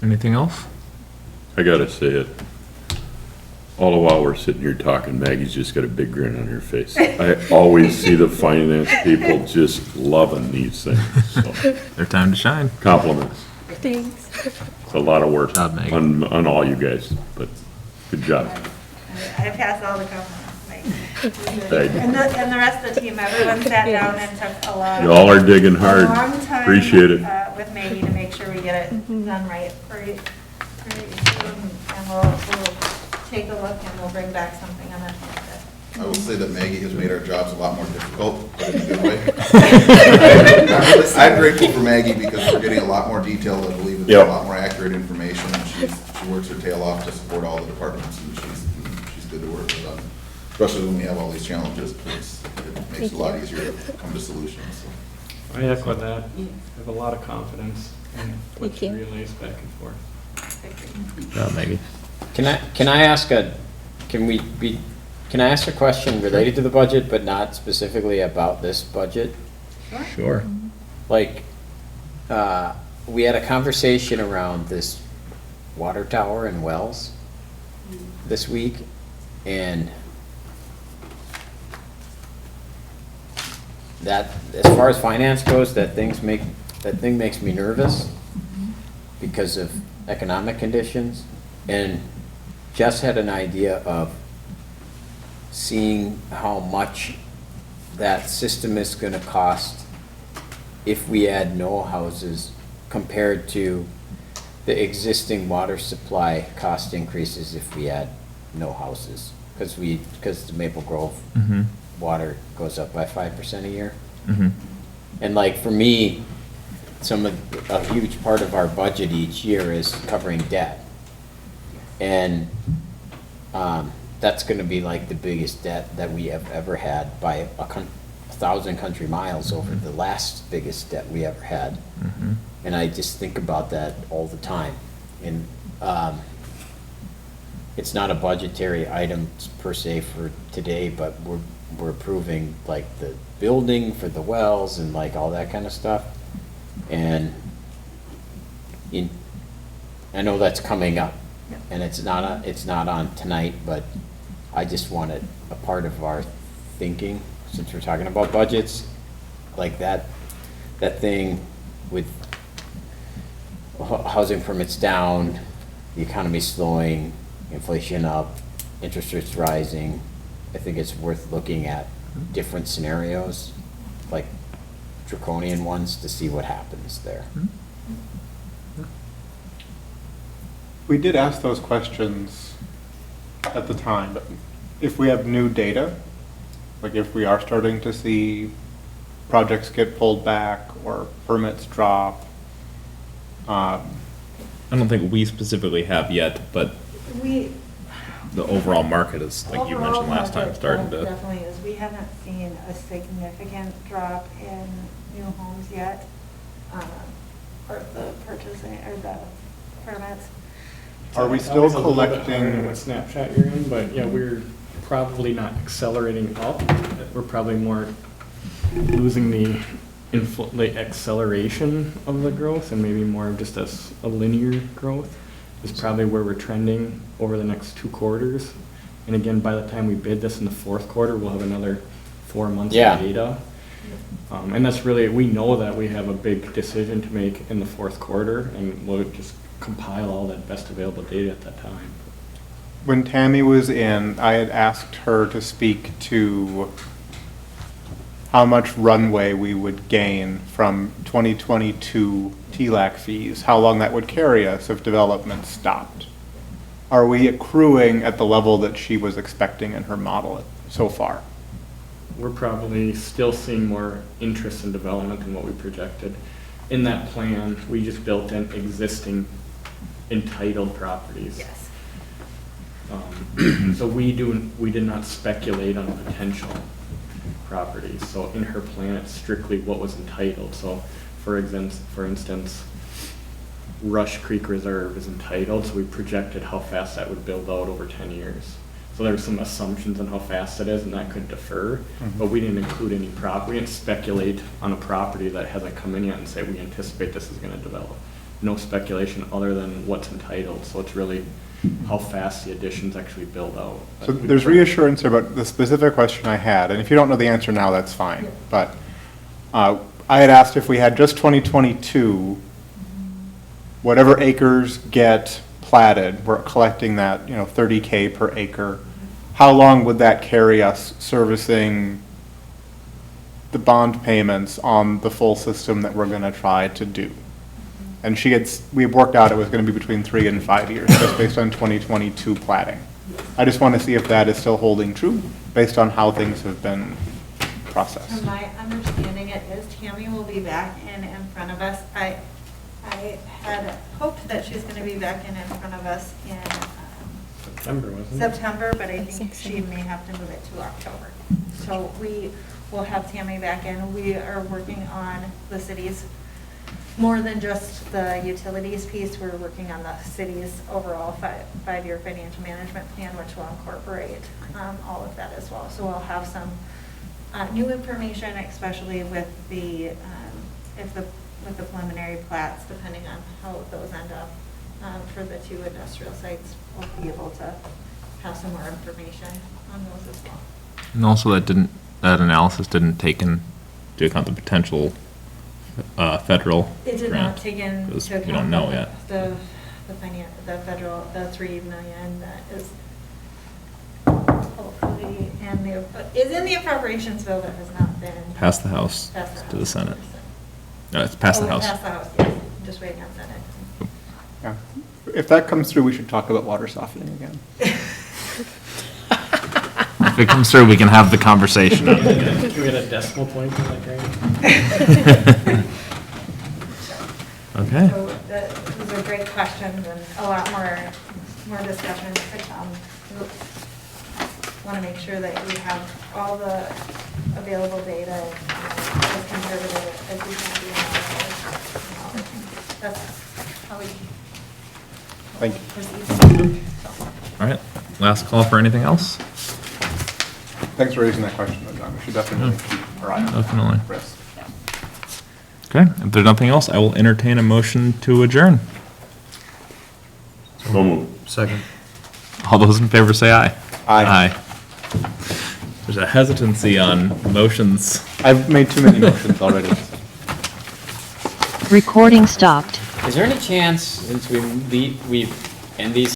Anything else? I gotta say it. All the while we're sitting here talking, Maggie's just got a big grin on her face. I always see the finance people just loving these things, so Their time to shine. compliments. Thanks. It's a lot of work Job, Maggie. on all you guys, but good job. I pass all the compliments, Mike. Thank you. And the rest of the team, everyone sat down and took a lot. Y'all are digging hard. A long time. Appreciate it. With Maggie to make sure we get it done right for you. And we'll take a look and we'll bring back something on that. I will say that Maggie has made our jobs a lot more difficult, but in a good way. I'm grateful for Maggie because we're getting a lot more detailed, I believe, it's a Yep. lot more accurate information, and she works her tail off to support all the departments, and she's good to work with on, especially when we have all these challenges. It makes it a lot easier to come to solutions, so. I echo that. I have a lot of confidence in what Thank she you. relays back and forth. Good job, Maggie. Can I ask a question related to the budget, but not specifically about this budget? Sure. Like, we had a conversation around this water tower in Wells this week, and that, as far as finance goes, that thing makes me nervous because of economic conditions. And Jess had an idea of seeing how much that system is gonna cost if we add no houses compared to the existing water supply cost increases if we add no houses. Because the Maple Grove Mm-hmm. water goes up by 5% a year. Mm-hmm. And like, for me, a huge part of our budget each year is covering debt. And, that's gonna be like the biggest debt that we have ever had by 1,000 country miles over the last biggest debt we ever had. And I just think about that all the time. And, it's not a budgetary item per se for today, but we're approving like the building for the wells and like all that kind of stuff. And I know that's coming up, and it's not on tonight, but I just want it a part of our thinking, since we're talking about budgets, like that thing with housing permits down, the economy slowing, inflation up, interest rates rising. I think it's worth looking at different scenarios, like draconian ones, to see what happens there. We did ask those questions at the time, but if we have new data, like if we are starting to see projects get pulled back or permits drop, I don't think we specifically have yet, but the overall market is, like you mentioned last time, starting to. Definitely is. We haven't seen a significant drop in new homes yet, or the purchasing, or the permits. are we It's still always a little bit harder than collecting? what snapshot you're in, but yeah, we're probably not accelerating up. We're probably more losing the acceleration of the growth, and maybe more of just a linear growth is probably where we're trending over the next 2 quarters. And again, by the time we bid this in the 4th quarter, we'll have another 4 months Yeah. of data. And that's really, we know that we have a big decision to make in the 4th quarter, and we'll just compile all that best available data at that time. When Tammy was in, I had asked her to speak to how much runway we would gain from 2022 TLAC fees, how long that would carry us if development stopped. Are we accruing at the level that she was expecting in her model so far? We're probably still seeing more interest in development than what we projected. In that plan, we just built in existing entitled properties. Yes. So we did not speculate on potential properties. So in her plan, it's strictly what was entitled. So for instance, Rush Creek Reserve is entitled, so we projected how fast that would build out over 10 years. So there were some assumptions on how fast it is, and that could defer, but we didn't include any we didn't speculate on a property that hasn't come in yet and say we anticipate this is gonna develop. No speculation other than what's entitled, so it's really how fast the additions actually build out. So there's reassurance here, but the specific question I had, and if you don't know the answer now, that's fine, but I had asked if we had just 2022, whatever acres get platted, we're collecting that, 30K per acre. How long would that carry us servicing the bond payments on the full system that we're gonna try to do? And we had worked out it was gonna be between 3 and 5 years, just based on 2022 platting. I just wanna see if that is still holding true, based on how things have been processed. From my understanding, it is. Tammy will be back in front of us. I had hoped that she's going to be back in front of us in September, wasn't it? September, but I think she may have to move it to October. So we will have Tammy back in. We are working on the city's, more than just the utilities piece, we're working on the city's overall five-year financial management plan, which will incorporate all of that as well. So we'll have some new information, especially with the preliminary plats, depending on how those end up for the 2 industrial sites. We'll be able to have some more information on those as well. And also that analysis didn't take into account the potential federal It did grant, not take into 'cause account. we don't know yet. The federal, the $3 million that is hopefully is in the appropriations bill that has not been. Passed the House passed to the Senate. No, it's passed the House. Passed the House, yes. Just waiting on Senate. Yeah. If that comes through, we should talk about water softening again. If it comes through, we can have the conversation. Can we get a decimal point for that, right? Okay. So those are great questions and a lot more more discussions to come. Want to make sure that we have all the available data as conservative as we can be. That's how we Thank you. proceed. All right, last call for anything else? Thanks for raising that question, though, John. We should definitely keep our eye on that Definitely. risk. Okay, if there's nothing else, I will entertain a motion to adjourn. So moved. Second. All those in favor say aye. Aye. There's a hesitancy on motions. I've made too many motions already. Recording stopped. Is there any chance, since we end these